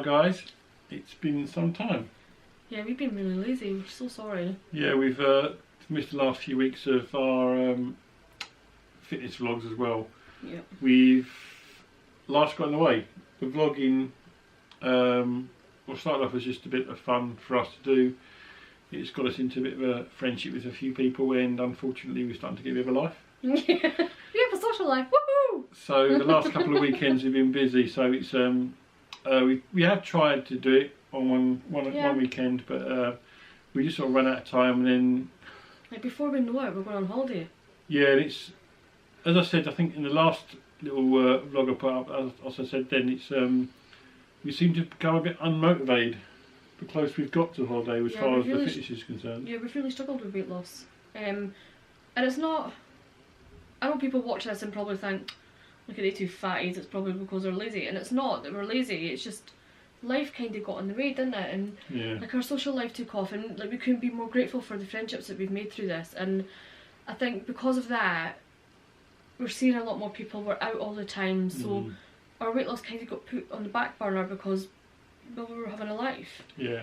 Hi guys, it's been some time. Yeah, we've been really lazy, we're so sorry. Yeah, we've missed the last few weeks of our fitness vlogs as well. Yeah. We've life's got in the way. The vlogging started off as just a bit of fun for us to do. It's got us into a bit of a friendship with a few people, and unfortunately we're starting to get a bit of a life. Yeah, we have a social life, woohoo! So the last couple of weekends we've been busy, so it's we have tried to do it on one weekend, but we just sort of ran out of time, and then like before we know it, we're going on holiday. Yeah, and it's, as I said, I think in the last little vlog I put up, as I said then, it's we seem to become a bit unmotivated the closer we've got to holiday as far as the fitness is concerned. Yeah, we've really struggled with weight loss, and it's not. I know people watch this and probably think, look at the two fatties, it's probably because they're lazy, and it's not that we're lazy, it's just life kind of got in the way, didn't it? And like our social life took off, and like we couldn't be more grateful for the friendships that we've made through this. And I think because of that, we're seeing a lot more people, we're out all the time, so our weight loss kind of got put on the back burner because we were having a life. Yeah,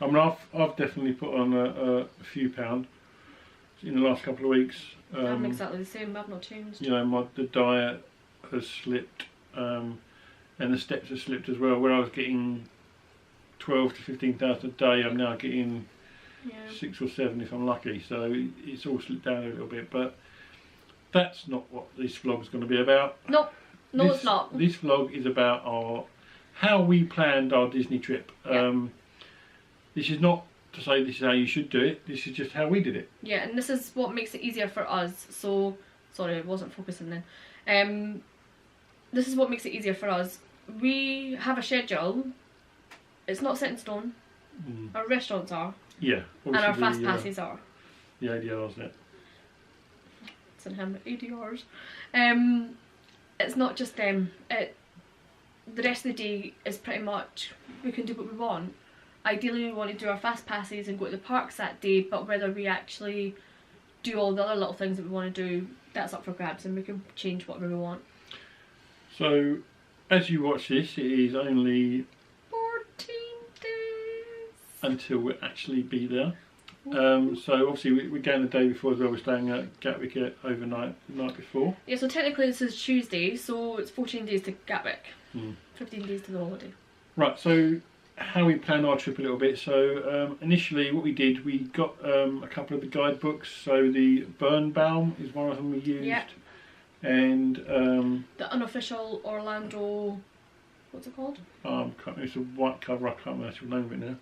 I mean I've definitely put on a few pounds in the last couple of weeks. I'm exactly the same, I've not changed. You know, the diet has slipped, and the steps have slipped as well. Where I was getting 12 to 15,000 a day, I'm now getting 6 or 7 if I'm lucky. So it's all slipped down a little bit, but that's not what this vlog is going to be about. Nope. No, it's not. This vlog is about how we planned our Disney trip. This is not to say this is how you should do it, this is just how we did it. Yeah, and this is what makes it easier for us. So, sorry, I wasn't focusing then. This is what makes it easier for us. We have a schedule, it's not set in stone. Our restaurants are. Yeah. And our fast passes are. The ADRs, yeah. It's in him, ADRs. It's not just them. The rest of the day is pretty much, we can do what we want. Ideally we want to do our fast passes and go to the parks that day, but whether we actually do all the other little things that we want to do, that's up for grabs, and we can change whatever we want. So as you watch this, it is only 14 days until we'll actually be there. So obviously we're going the day before as well. We're staying at Gatwick overnight the night before. Yeah, so technically this is Tuesday, so it's 14 days to Gatwick, 15 days to the holiday. Right, so how we planned our trip a little bit. So initially what we did, we got a couple of the guidebooks. So the Birnbaum is one of them we used. Yep. And the unofficial Orlando, what's it called? It's a white cover, I can't remember the name of it now.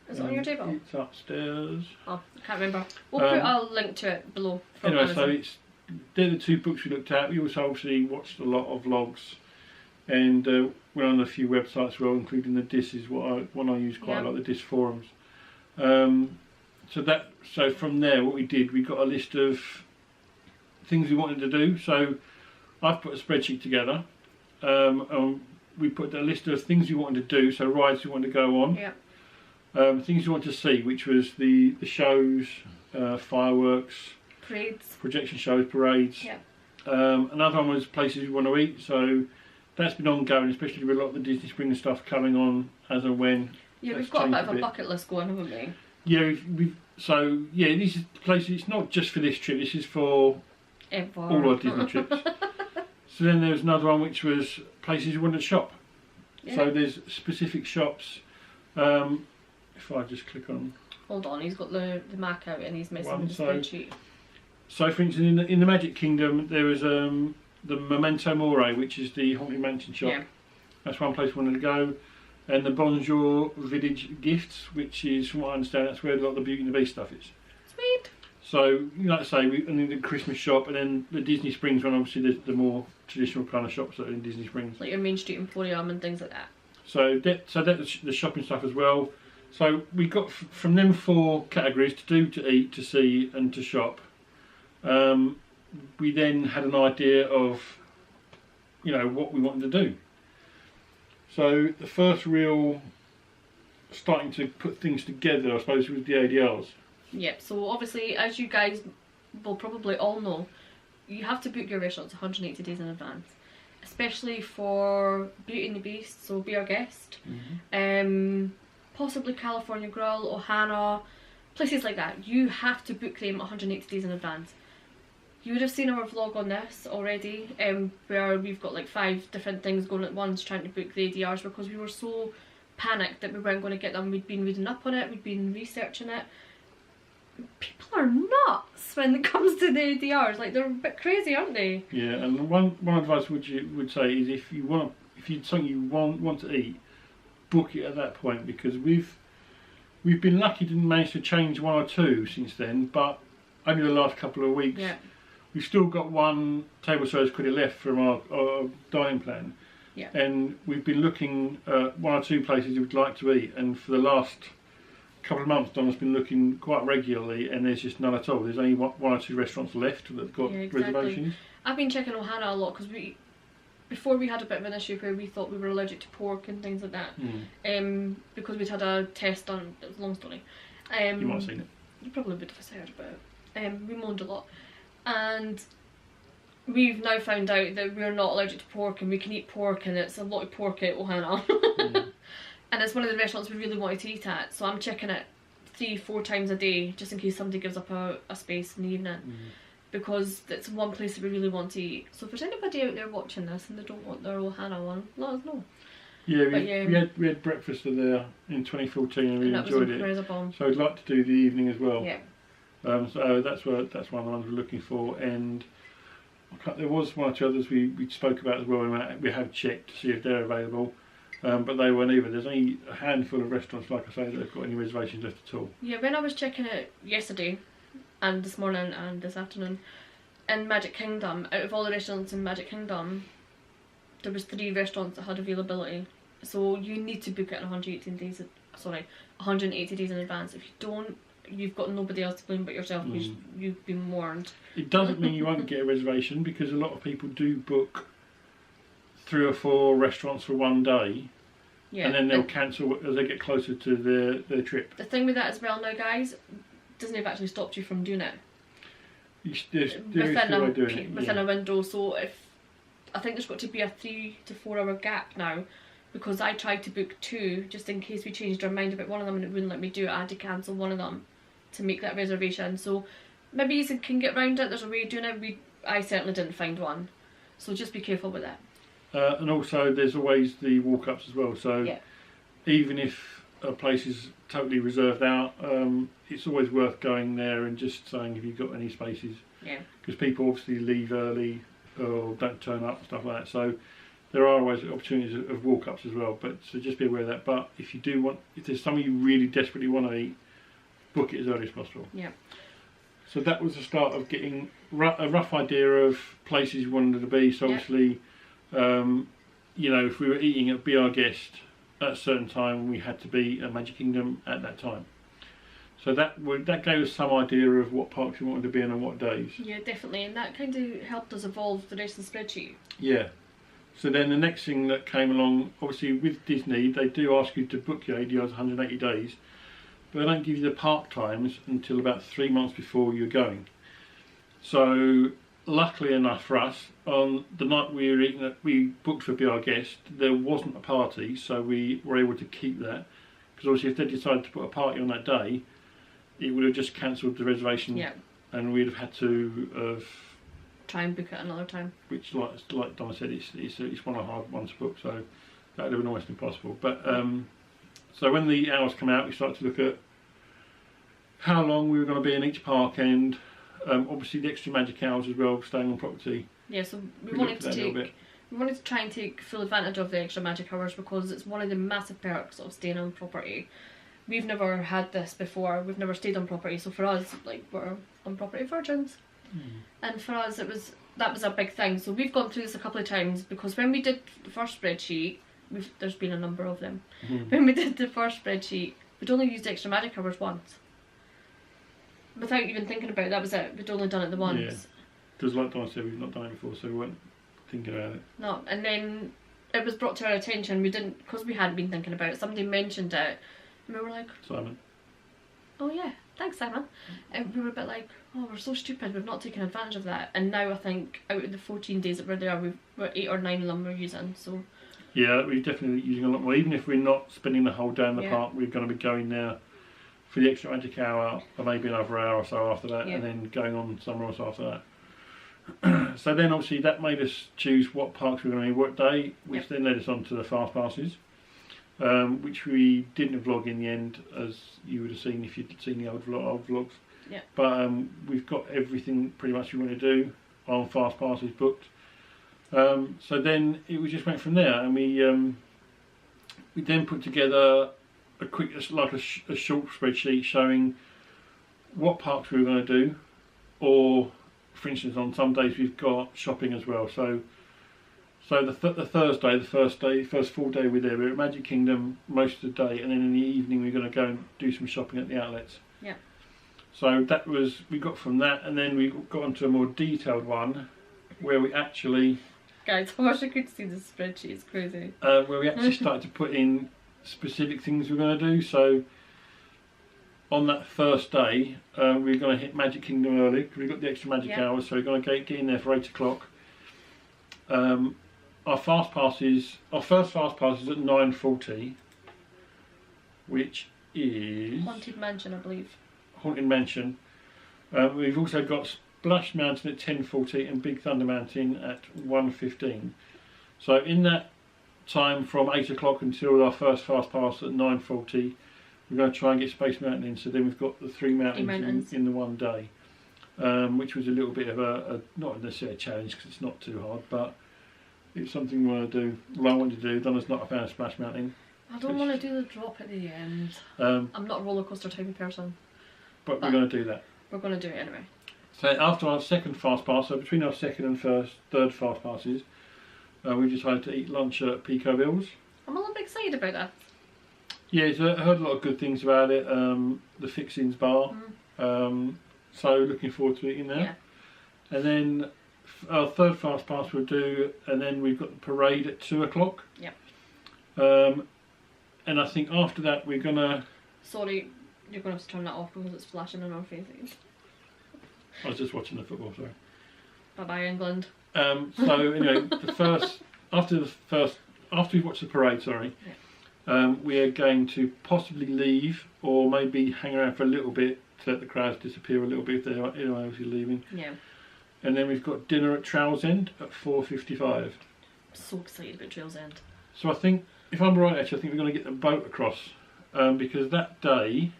Is it on your table? It's upstairs. Oh, I can't remember. We'll put a link to it below. From anyway, Amazon. so they're the two books we looked at. We also obviously watched a lot of vlogs, and went on a few websites as well, including the DIS is one I use quite a lot, the DIS forums. So from there, what we did, we got a list of things we wanted to do. So I've put a spreadsheet together. We put a list of things we wanted to do, so rides we wanted to go on. Yeah. Things we wanted to see, which was the shows, fireworks, parades, projection shows, parades. Yeah. Another one was places we want to eat. So that's been ongoing, especially with a lot of the Disney Springs stuff coming on as and when. Yeah, we've got a bit of a bucket list going, haven't we? Yeah, so these are places. It's not just for this trip. This is for all our Disney trips. So then there was another one which was places we wanted to shop. Yeah. So there's specific shops. If I just click on. Hold on, he's got the Mac out and he's missing the spreadsheet. So for instance, in the Magic Kingdom, there was the Memento Mori, which is the Haunted Mansion shop. Yeah. That's one place we wanted to go. And the Bonjour Village Gifts, which is, from what I understand, that's where a lot of the Beauty and the Beast stuff is. Sweet. So, like I say, and then the Christmas shop, and then the Disney Springs one, obviously the more traditional kind of shops that are in Disney Springs. Like your Main Street Emporium and things like that. So that's the shopping stuff as well. So we got from them 4 categories: to do, to eat, to see, and to shop. We then had an idea of, what we wanted to do. So the first real starting to put things together, I suppose, was the ADRs. Yep. So obviously, as you guys will probably all know, you have to book your restaurants 180 days in advance. especially for Beauty and the Beast, so Be Our Guest, possibly California Grill, Ohana, places like that. You have to book them 180 days in advance. You would have seen our vlog on this already, where we've got like 5 different things going at once trying to book the ADRs, because we were so panicked that we weren't going to get them. We'd been reading up on it, we'd been researching it. People are nuts when it comes to the ADRs. Like, they're a bit crazy, aren't they? Yeah, and one advice would say is if you something you want to eat, book it at that point, because we've been lucky to manage to change 1 or 2 since then, but only the last couple of weeks. Yeah. We've still got 1 table service credit left from our dining plan. Yeah. And we've been looking at 1 or 2 places we'd like to eat, and for the last couple of months Donna's been looking quite regularly, and there's just none at all. There's only 1 or 2 restaurants left that have got reservations. I've been checking Ohana a lot, because before we had a bit of an issue where we thought we were allergic to pork and things like that, because we'd had a test done. It was a long story. You might have seen it. You probably would have heard about it. We moaned a lot, and we've now found out that we're not allergic to pork, and we can eat pork, and it's a lot of pork at Ohana. And it's one of the restaurants we really wanted to eat at, so I'm checking it 3-4 times a day, just in case somebody gives up a space in the evening. Because it's one place that we really want to eat. So if there's anybody out there watching this and they don't want their Ohana one, let us know. Yeah, we had breakfast there in 2014 and we enjoyed it. So I'd like to do the evening as well. Yeah. So that's one of the ones we're looking for, and there was 1 or 2 others we spoke about as well, and we have checked to see if they're available. But they weren't either. There's only a handful of restaurants, like I say, that have got any reservations left at all. Yeah, when I was checking it yesterday, and this morning and this afternoon, in Magic Kingdom, out of all the restaurants in Magic Kingdom, there was 3 restaurants that had availability. So you need to book it in 180 days in advance. If you don't, you've got nobody else to blame but yourself, because you've been warned. It doesn't mean you won't get a reservation, because a lot of people do book 3 or 4 restaurants for 1 day. Yeah, and then they'll cancel as they get closer to their trip. The thing with that as well now, guys, doesn't have actually stopped you from doing it. Within a window. So I think there's got to be a 3 to 4 hour gap now, because I tried to book 2 just in case we changed our mind about one of them and it wouldn't let me do it. I had to cancel one of them to make that reservation. So maybe you can get around it. There's a way of doing it. I certainly didn't find one. So just be careful with that. And also there's always the walk-ups as well, so even if a place is totally reserved out, it's always worth going there and just saying, have you got any spaces? Yeah. Because people obviously leave early or don't turn up and stuff like that, so there are always opportunities of walk-ups as well, but so just be aware of that. But if there's something you really desperately want to eat, book it as early as possible. Yeah. So that was the start of getting a rough idea of places you wanted to be. So obviously, you know, if we were eating at Be Our Guest at a certain time, we had to be at Magic Kingdom at that time. So that gave us some idea of what parks we wanted to be in and what days. Yeah, definitely, and that kind of helped us evolve the rest of the spreadsheet. Yeah. So then the next thing that came along, obviously with Disney, they do ask you to book your ADRs 180 days, but they don't give you the park times until about 3 months before you're going. So luckily enough for us, on the night we booked for Be Our Guest, there wasn't a party, so we were able to keep that. Because obviously if they decided to put a party on that day, it would have just cancelled the reservation, and we'd have had to try and book it another time. Which, like Donna said, it's one of the hard ones to book, so that would have been almost impossible. But so when the hours come out, we started to look at how long we were going to be in each park, and obviously the extra magic hours as well, staying on property. Yeah, so we wanted to try and take full advantage of the extra magic hours, because it's one of the massive perks of staying on property. We've never had this before. We've never stayed on property, so for us, like, we're on property virgins. And for us, that was a big thing. So we've gone through this a couple of times, because when we did the first spreadsheet, there's been a number of them. When we did the first spreadsheet, we'd only used extra magic hours once. Without even thinking about it, that was it. We'd only done it the once. Yeah. Because like Donna said, we've not done it before, so we weren't thinking about it. No, and then it was brought to our attention. We didn't, because we hadn't been thinking about it. Somebody mentioned it, and we were like, Simon. oh yeah, thanks Simon. And we were a bit like, oh, we're so stupid, we've not taken advantage of that. And now I think out of the 14 days that we're there, we're 8 or 9 of them we're using, so. Yeah, we're definitely using a lot more. Even if we're not spending the whole day in the park, we're going to be going there for the extra magic hour, or maybe another hour or so after that, and then going on somewhere else after that. So then obviously that made us choose what parks we were going to be what day, which then led us on to the fast passes, which we didn't vlog in the end, as you would have seen if you'd seen the old vlogs. Yeah. But we've got everything pretty much we want to do on fast passes booked. So then we just went from there, and we then put together a quick, like a short spreadsheet showing what parks we were going to do, or for instance on some days we've got shopping as well. So the Thursday, the first full day we're there, we're at Magic Kingdom most of the day, and then in the evening we're going to go and do some shopping at the outlets. Yeah. So that was, we got from that, and then we got onto a more detailed one where we actually... Guys, I wish I could see the spreadsheet, it's crazy. Where we actually started to put in specific things we're going to do. So on that first day, we're going to hit Magic Kingdom early because we've got the extra magic hours, so we're going to get in there for 8 o'clock. Our first fast pass is at 9:40, which is Haunted Mansion, I believe. Haunted Mansion. We've also got Splash Mountain at 10:40 and Big Thunder Mountain at 1:15. So in that time from 8 o'clock until our first fast pass at 9:40, we're going to try and get Space Mountain in. So then we've got the 3 mountains in the one day, which was a little bit of a not necessarily a challenge because it's not too hard, but it's something we want to do. Well, I want to do. Donna's not a fan of Splash Mountain. I don't want to do the drop at the end. I'm not a roller coaster type of person. But we're going to do that. We're going to do it anyway. So after our second fast pass, so between our second and third fast passes, we decided to eat lunch at Pico Bills. I'm a little bit excited about that. Yeah, so I heard a lot of good things about it. The Fixings Bar. So looking forward to eating there. Yeah. And then our third fast pass we'll do, and then we've got the parade at 2 o'clock. Yep. And I think after that we're gonna... Sorry, you're going to have to turn that off because it's flashing in our faces. I was just watching the football, sorry. Bye bye England. So anyway, after we've watched the parade, we are going to possibly leave or maybe hang around for a little bit to let the crowds disappear a little bit if they're obviously leaving. Yeah. And then we've got dinner at Trails End at 4:55. I'm so excited about Trails End. So I think, if I'm right actually, I think we're going to get the boat across because that day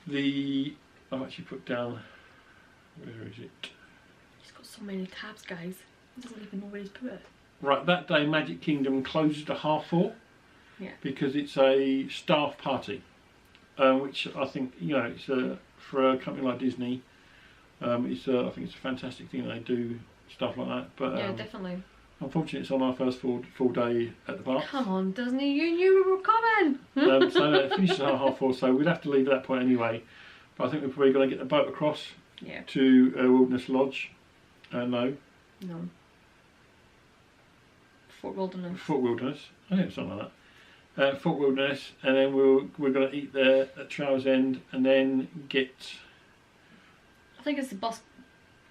I've actually put down, where is it? He's got so many tabs, guys. He doesn't even know where he's put it. Right, that day Magic Kingdom closes at 4:30. Yeah. Because it's a staff party, which I think it's for a company like Disney. I think it's a fantastic thing that they do stuff like that. But yeah, definitely. Unfortunately, it's on our first full day at the park. Come on, Disney, you knew we were coming. So it finishes at 4:30, so we'd have to leave at that point anyway. But I think we're probably going to get the boat across to Wilderness Lodge. No. Fort Wilderness. Fort Wilderness. I think it's something like that. Fort Wilderness, and then we're going to eat there at Trails End, and then get... I think it's the bus.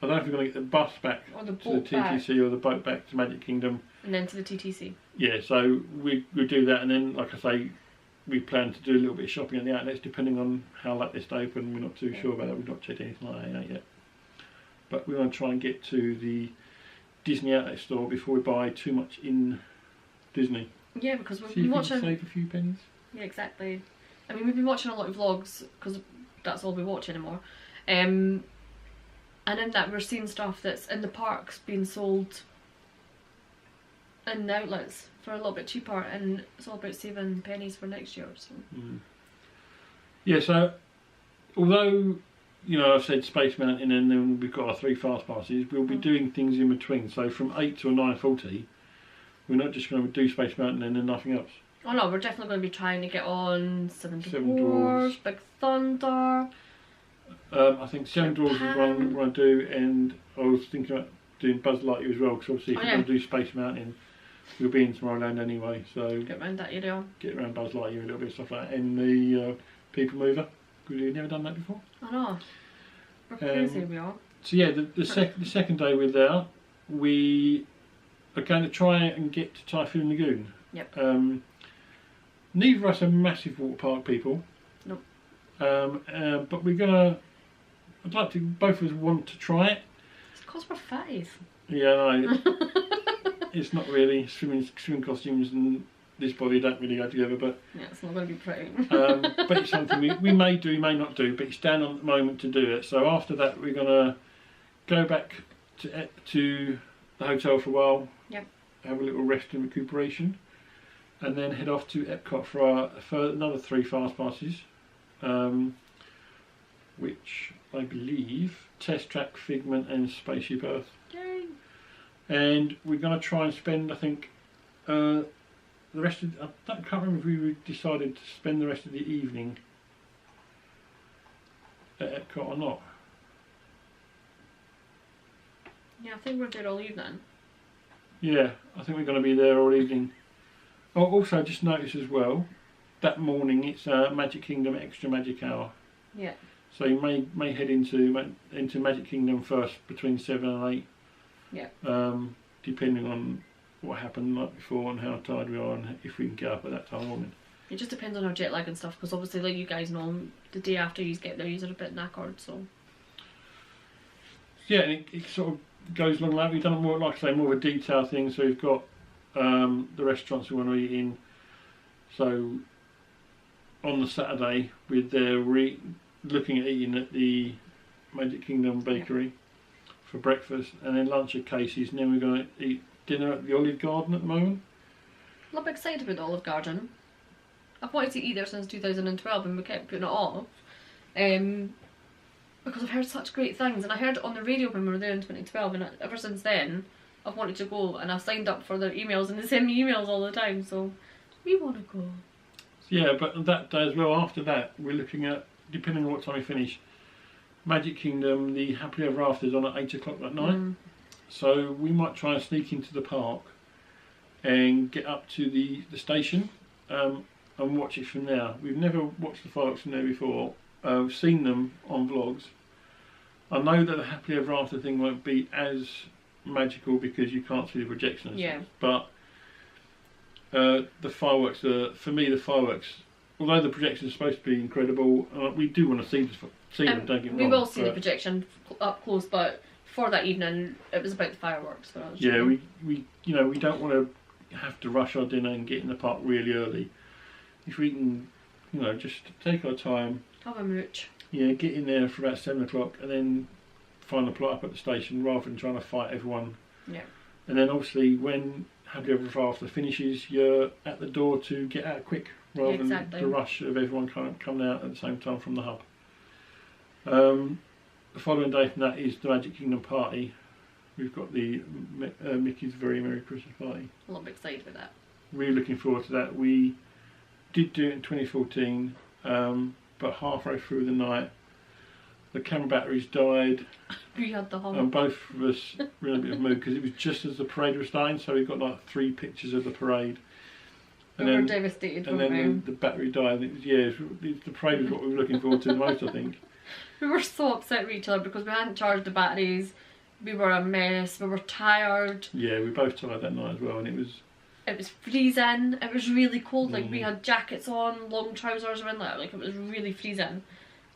I don't know if we're going to get the bus back or the to the TTC or the boat back to Magic Kingdom. And then to the TTC. Yeah, so we do that, and then, like I say, we plan to do a little bit of shopping at the outlets, depending on how late they stay open. We're not too sure about that. We've not checked anything like that yet. But we want to try and get to the Disney outlet store before we buy too much in Disney. Yeah, because we've been watching... save a few pennies. Yeah, exactly. I mean, we've been watching a lot of vlogs, because that's all we watch anymore. And in that we're seeing stuff that's in the parks being sold in the outlets for a little bit cheaper, and it's all about saving pennies for next year. So. Yeah, so although I've said Space Mountain and then we've got our 3 fast passes, we'll be doing things in between. So from 8 to 9:40, we're not just going to do Space Mountain and then nothing else. Oh no, we're definitely going to be trying to get on Seven Dwarfs, Big Thunder. I think Seven Dwarfs is one we want to do, and I was thinking about doing Buzz Lightyear as well, because obviously if we're going to do Space Mountain, we'll be in Tomorrowland anyway, so... Get around that area. Get around Buzz Lightyear a little bit, stuff like that, in the People Mover. because we've never done that before. I know. We're crazy, we are. So yeah, the second day we're there, we are going to try and get to Typhoon Lagoon. Yep. Neither of us are massive water park people. Nope. But we're gonna. I'd like to. Both of us want to try it. It's because we're fatties. Yeah, no. It's not really swimming costumes and this body don't really go together, but yeah, it's not going to be pretty. but it's something we may do, may not do, but it's down on the moment to do it. So after that, we're gonna go back to the hotel for a while. Yep. Have a little rest and recuperation, and then head off to Epcot for another 3 fast passes, which I believe Test Track, Figment, and Spaceship Earth. Yay! And we're going to try and spend, I think, the rest of. I can't remember if we decided to spend the rest of the evening at Epcot or not. Yeah, I think we're there all evening. Yeah, I think we're going to be there all evening. Oh, also, just notice as well, that morning it's Magic Kingdom Extra Magic Hour. Yeah. So you may head into Magic Kingdom first between 7 and 8. Yeah. Depending on what happened the night before and how tired we are and if we can get up at that time of morning. It just depends on our jet lag and stuff, because obviously, like you guys know, the day after you get there, you're a bit knackered, so. Yeah, and it sort of goes along like we've done more, like I say, more of a detail thing. So we've got the restaurants we want to eat in. So on the Saturday, we're there looking at eating at the Magic Kingdom Bakery for breakfast, and then lunch at Casey's, and then we're going to eat dinner at the Olive Garden at the moment. I'm a bit excited about the Olive Garden. I've wanted to eat there since 2012 and we kept putting it off. Because I've heard such great things, and I heard it on the radio when we were there in 2012, and ever since then I've wanted to go, and I've signed up for their emails and they send me emails all the time, so we want to go. Yeah, but that day as well, after that, we're looking at, depending on what time we finish, Magic Kingdom, the Happily Ever After is on at 8 o'clock that night. So we might try and sneak into the park and get up to the station and watch it from there. We've never watched the fireworks from there before. I've seen them on vlogs. I know that the Happily Ever After thing won't be as magical because you can't see the projection. Yeah. But the fireworks, for me, the fireworks, although the projection is supposed to be incredible, we do want to see them, don't get me we wrong. will see the projection up close, but for that evening, it was about the fireworks. Yeah, we don't want to have to rush our dinner and get in the park really early. If we can, just take our time. Have a mooch. Yeah, get in there for about 7 o'clock and then find a plot up at the station rather than trying to fight everyone. Yeah. And then obviously when Happy Ever After finishes, you're at the door to get out quick rather than the rush of everyone kind of coming out at the same time from the hub. The following day from that is the Magic Kingdom party. We've got the Mickey's Very Merry Christmas party. A lot excited for that. Really looking forward to that. We did do it in 2014, but halfway through the night, the camera batteries died. We had the whole. And both of us were in a bit of a mood because it was just as the parade was starting, so we got like 3 pictures of the parade. And we were devastated. And then the battery died. And it was the parade was what we were looking forward to the most, I think. We were so upset with each other because we hadn't charged the batteries. We were a mess. We were tired. Yeah, we were both tired that night as well, and it was freezing. It was really cold. Like we had jackets on, long trousers around there. Like it was really freezing.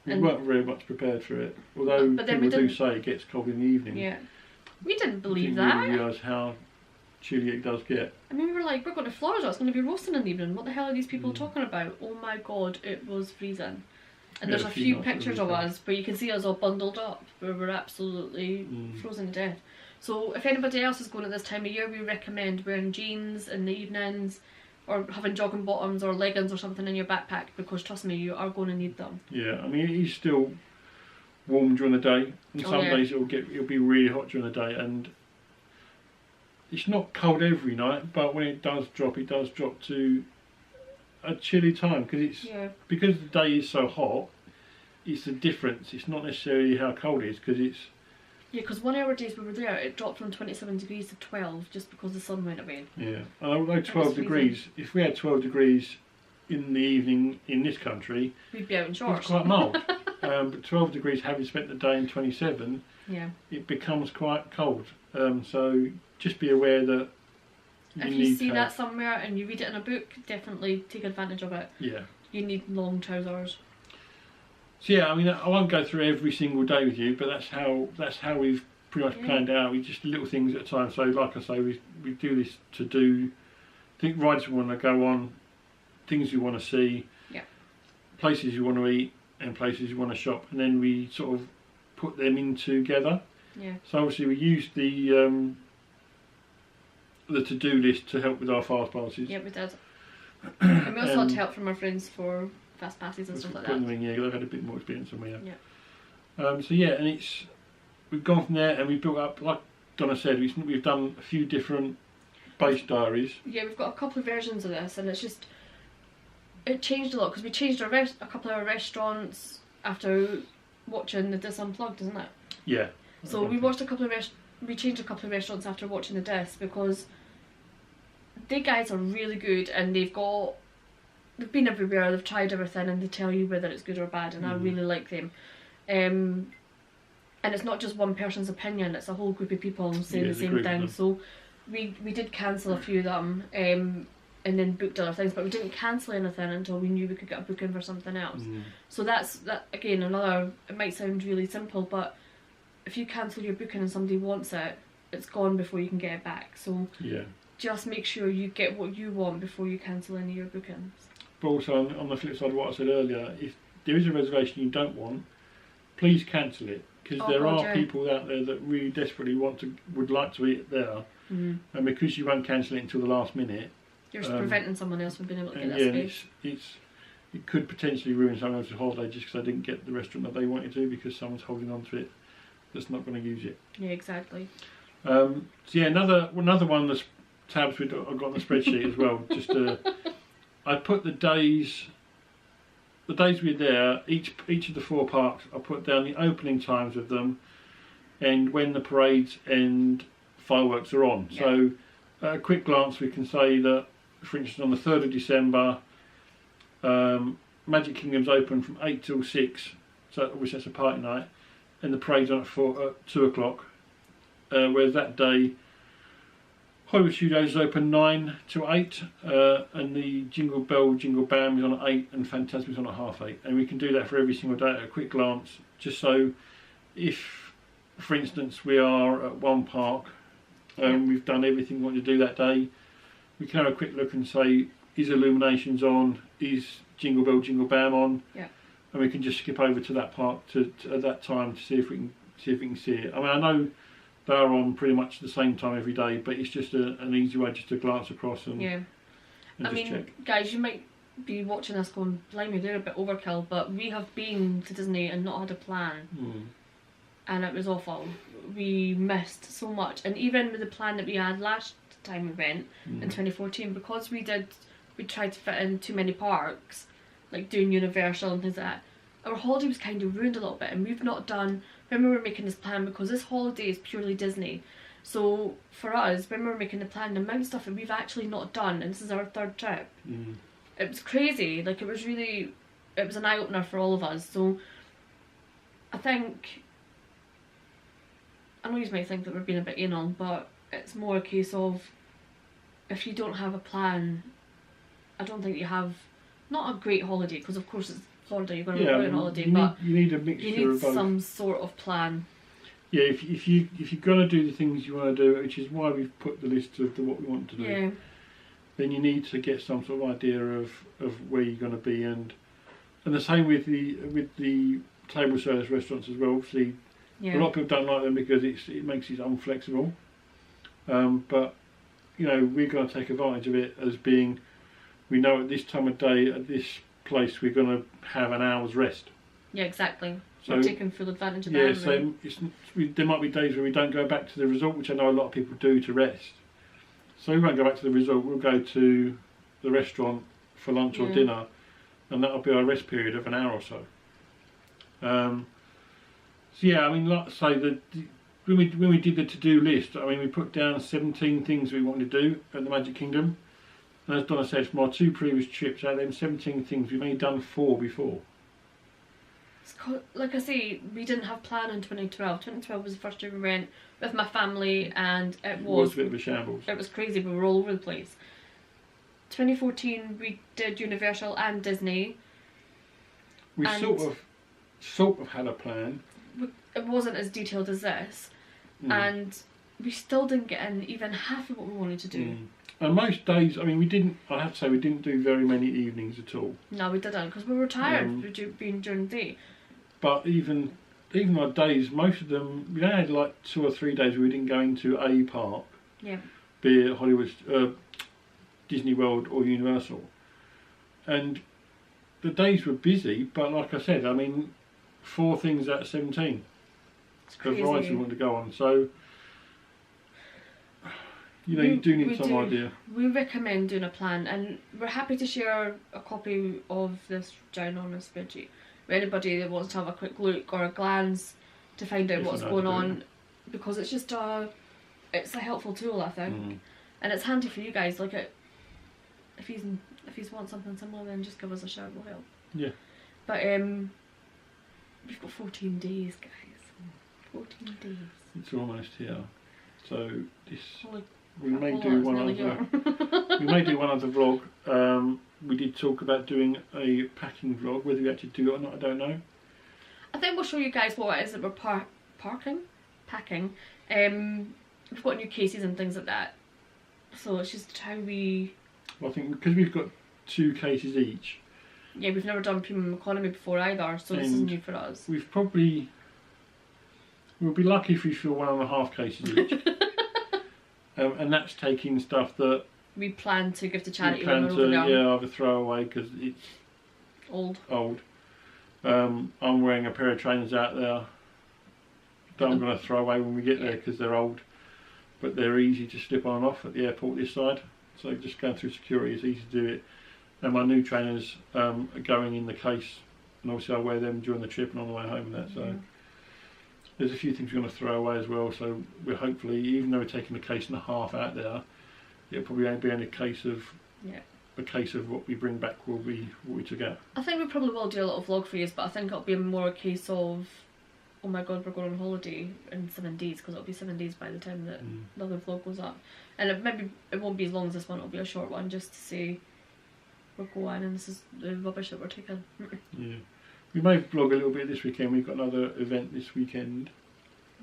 We weren't very much prepared for it. Although people do say it gets cold in the evening. Yeah, we didn't believe that. We didn't realise how chilly it does get. I mean, we were like, we're going to Florida. It's going to be roasting in the evening. What the hell are these people talking about? Oh my god, it was freezing. And there's a few pictures of us where you can see us all bundled up, where we're absolutely frozen to death. So if anybody else is going at this time of year, we recommend wearing jeans in the evenings, or having jogging bottoms or leggings or something in your backpack, because trust me, you are going to need them. Yeah, I mean, it is still warm during the day, and some days it'll be really hot during the day, and it's not cold every night, but when it does drop to a chilly time, because because the day is so hot. It's the difference. It's not necessarily how cold it is, because it's. Yeah, because 1 hour days we were there, it dropped from 27 degrees to 12 just because the sun went away. Yeah, and although 12 degrees, if we had 12 degrees in the evening in this country, we'd be out in shorts. It's quite mild. But 12 degrees, having spent the day in 27, it becomes quite cold. So just be aware that if you see that somewhere and you read it in a book, definitely take advantage of it. Yeah. You need long trousers. So yeah, I mean, I won't go through every single day with you, but that's how we've pretty much planned it out. We just little things at a time. So like I say, we do this to do rides we want to go on, things you want to see, places you want to eat, and places you want to shop, and then we sort of put them in together. Yeah. So obviously we use the to-do list to help with our fast passes. Yeah, we did. And we also had help from our friends for fast passes and stuff like that. Yeah, they've had a bit more experience than we have. Yeah. So yeah, and we've gone from there and we've built up, like Donna said, we've done a few different base diaries. Yeah, we've got a couple of versions of this, and it changed a lot because we changed a couple of our restaurants after watching the Dis Unplugged, isn't it? Yeah. So we changed a couple of restaurants after watching the Dis because they guys are really good and they've been everywhere, they've tried everything, and they tell you whether it's good or bad, and I really like them. And it's not just one person's opinion, it's a whole group of people saying the same thing. So we did cancel a few of them and then booked other things, but we didn't cancel anything until we knew we could get a booking for something else. So that again, it might sound really simple, but if you cancel your booking and somebody wants it, it's gone before you can get it back. So just make sure you get what you want before you cancel any of your bookings. But also on the flip side of what I said earlier, if there is a reservation you don't want, please cancel it, because there are people out there that really desperately would like to eat there, and because you won't cancel it until the last minute, you're preventing someone else from being able to get that space. It could potentially ruin someone else's holiday just because they didn't get the restaurant that they wanted to because someone's holding on to it that's not going to use it. Yeah, exactly. So yeah, another one that's tabs I've got on the spreadsheet as well. Just I put the days we're there. Each of the 4 parks, I put down the opening times of them, and when the parades and fireworks are on. Yeah. So at a quick glance, we can say that, for instance, on the 3rd of December, Magic Kingdom's open from 8 till 6, so obviously that's a party night, and the parade's on at 2 o'clock. Whereas that day, Hollywood Studios is open 9 till 8, and the Jingle Bell, Jingle Bam is on at 8, and Fantasmic's on at 8:30. And we can do that for every single day at a quick glance, just so if, for instance, we are at one park and we've done everything we want to do that day, we can have a quick look and say, is Illuminations on, is Jingle Bell, Jingle Bam on, and we can just skip over to that park at that time to see if we can see it. I mean, I know they are on pretty much the same time every day, but it's just an easy way just to glance across and just check. Guys, you might be watching this going, blimey, they're a bit overkill, but we have been to Disney and not had a plan, and it was awful. We missed so much, and even with the plan that we had last time we went in 2014, because we tried to fit in too many parks, like doing Universal and things like that, our holiday was kind of ruined a little bit, and we've not done, when we were making this plan, because this holiday is purely Disney, so for us, when we were making the plan, the amount of stuff that we've actually not done, and this is our 3rd trip, it was crazy. Like, it was an eye-opener for all of us. So I think, I know you might think that we're being a bit anal, but it's more a case of, if you don't have a plan, I don't think you have, not a great holiday, because of course it's Florida, you're going to go on holiday, but you need a mixture of both. You need some sort of plan. Yeah, if you're going to do the things you want to do, which is why we've put the list of what we want to do, then you need to get some sort of idea of where you're going to be, and the same with the table service restaurants as well. Obviously, a lot of people don't like them because it makes it unflexible. But you know, we're going to take advantage of it as being, we know at this time of day at this place we're going to have an hour's rest. Yeah, exactly. So we're taking full advantage of that. Yeah, so there might be days where we don't go back to the resort, which I know a lot of people do to rest. So we won't go back to the resort, we'll go to the restaurant for lunch or dinner, and that'll be our rest period of an hour or so. So yeah, I mean, like I say, when we did the to-do list, I mean, we put down 17 things we wanted to do at the Magic Kingdom. And as Donna said, from our 2 previous trips, out of them 17 things, we've only done 4 before. Like I say, we didn't have plan in 2012. 2012 was the first year we went with my family, and it was a bit of a shambles. It was crazy. We were all over the place. 2014 we did Universal and Disney. We sort of had a plan. It wasn't as detailed as this, and we still didn't get in even half of what we wanted to do. And most days, I mean, I have to say, we didn't do very many evenings at all. No, we didn't, because we were tired being during the day. But even our days, most of them, we only had like 2 or 3 days where we didn't go into a park. Yeah. Be it Hollywood, Disney World or Universal. And the days were busy, but like I said, I mean, 4 things out of 17. It's crazy. The variety we want to go on. So, you do need some idea. We recommend doing a plan, and we're happy to share a copy of this ginormous spreadsheet with anybody that wants to have a quick look or a glance to find out what's going on, because it's just it's a helpful tool, I think, and it's handy for you guys. Like, if you want something similar, then just give us a shout, we'll help. Yeah. But we've got 14 days, guys. 14 days. It's almost here. So this. We We may do one other vlog. We did talk about doing a packing vlog. Whether we actually do it or not, I don't know. I think we'll show you guys what it is that we're packing. We've got new cases and things like that. So it's just how we... Well, I think because we've got 2 cases each. Yeah, we've never done premium economy before either, so this is new for us. We'll be lucky if we fill 1.5 cases each. And that's taking stuff that we plan to give to charity. We plan to, either throw away because it's old. I'm wearing a pair of trainers out there that I'm going to throw away when we get there because they're old, but they're easy to slip on and off at the airport this side. So just going through security is easy to do it. And my new trainers are going in the case, and obviously I wear them during the trip and on the way home and that. So. There's a few things we're going to throw away as well, so we're hopefully, even though we're taking 1.5 cases out there, it'll probably only be a case of what we bring back will be what we took out. I think we probably will do a little vlog for you, but I think it'll be more a case of, oh my god, we're going on holiday in 7 days, because it'll be 7 days by the time that the other vlog goes up. And it won't be as long as this one, it'll be a short one, just to say we're going and this is the rubbish that we're taking. Yeah. We may vlog a little bit this weekend. We've got another event this weekend.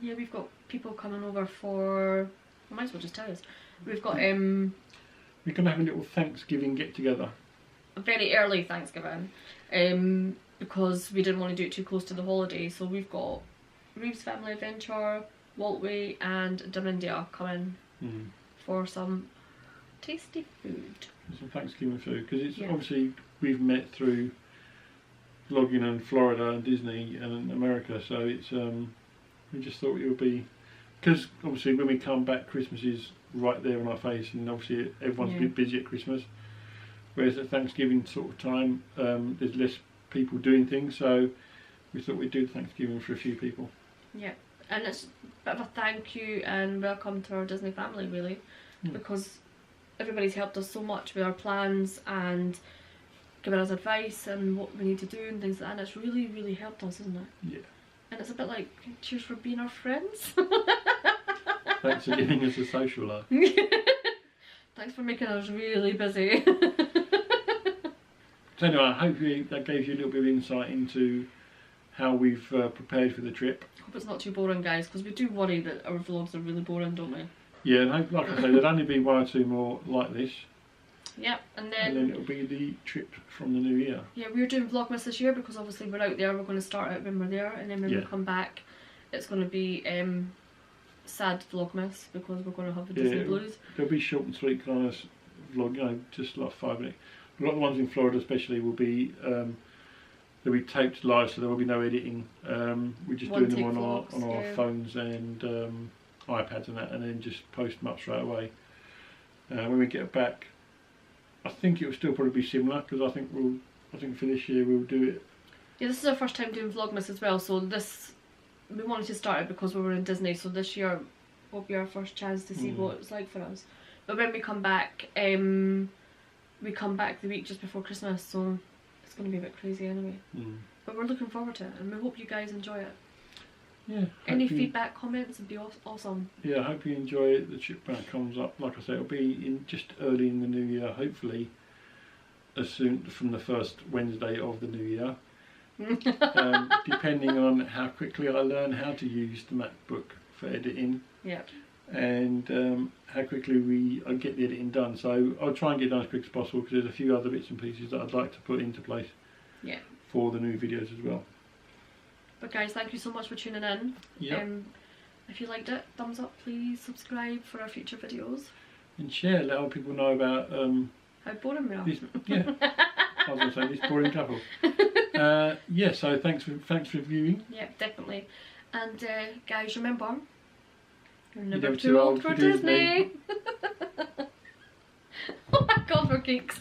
Yeah, we've got people coming over for... I might as well just tell you. We've got... We're going to have a little Thanksgiving get-together. A very early Thanksgiving. Because we didn't want to do it too close to the holiday. So we've got Reeves Family Adventure, Waltway and Domindia coming for some tasty food. Some Thanksgiving food. Because it's obviously we've met through... vlogging in Florida and Disney and America, so it's we just thought it would be, because obviously when we come back Christmas is right there on our face, and obviously everyone's a bit busy at Christmas, whereas at Thanksgiving sort of time there's less people doing things, so we thought we'd do Thanksgiving for a few people. Yeah, and it's a bit of a thank you and welcome to our Disney family, really, because everybody's helped us so much with our plans and giving us advice and what we need to do and things like that, and it's really, really helped us, isn't it? Yeah. And it's a bit like, cheers for being our friends. Thanks for giving us a social life. Thanks for making us really busy. So anyway, I hope that gave you a little bit of insight into how we've prepared for the trip. I hope it's not too boring, guys, because we do worry that our vlogs are really boring, don't we? Yeah, and like I say, there'll only be 1 or 2 more like this. Yep, and then it'll be the trip from the new year. Yeah, we're doing Vlogmas this year because obviously we're out there, we're going to start out when we're there, and then when we come back it's going to be sad Vlogmas because we're going to have the Disney blues. There'll be short and sweet kind of vlog, just like 5 minutes. A lot of the ones in Florida especially will be they'll be taped live, so there will be no editing. We're just doing them on our phones and iPads and that, and then just post them up straight away. When we get back, I think it will still probably be similar, because I think for this year we'll do it. Yeah, this is our first time doing Vlogmas as well, so we wanted to start it because we were in Disney, so this year will be our first chance to see what it's like for us. But when we come back, we come back the week just before Christmas, so it's going to be a bit crazy anyway. But we're looking forward to it, and we hope you guys enjoy it. Yeah. Any feedback, comments would be awesome. Yeah, I hope you enjoy it. The chipmunk comes up, like I say, it'll be in just early in the new year, hopefully as soon from the first Wednesday of the new year. Depending on how quickly I learn how to use the MacBook for editing. Yep. And how quickly I get the editing done. So I'll try and get it done as quick as possible, because there's a few other bits and pieces that I'd like to put into place for the new videos as well. But guys, thank you so much for tuning in. Yep. If you liked it, thumbs up, please subscribe for our future videos. And share, let other people know about how boring we are. This, yeah, I was going to say this boring couple. Yeah, so thanks for viewing. Yeah, definitely. And guys, remember, you're never, never too old for Disney. Oh my god, we're geeks.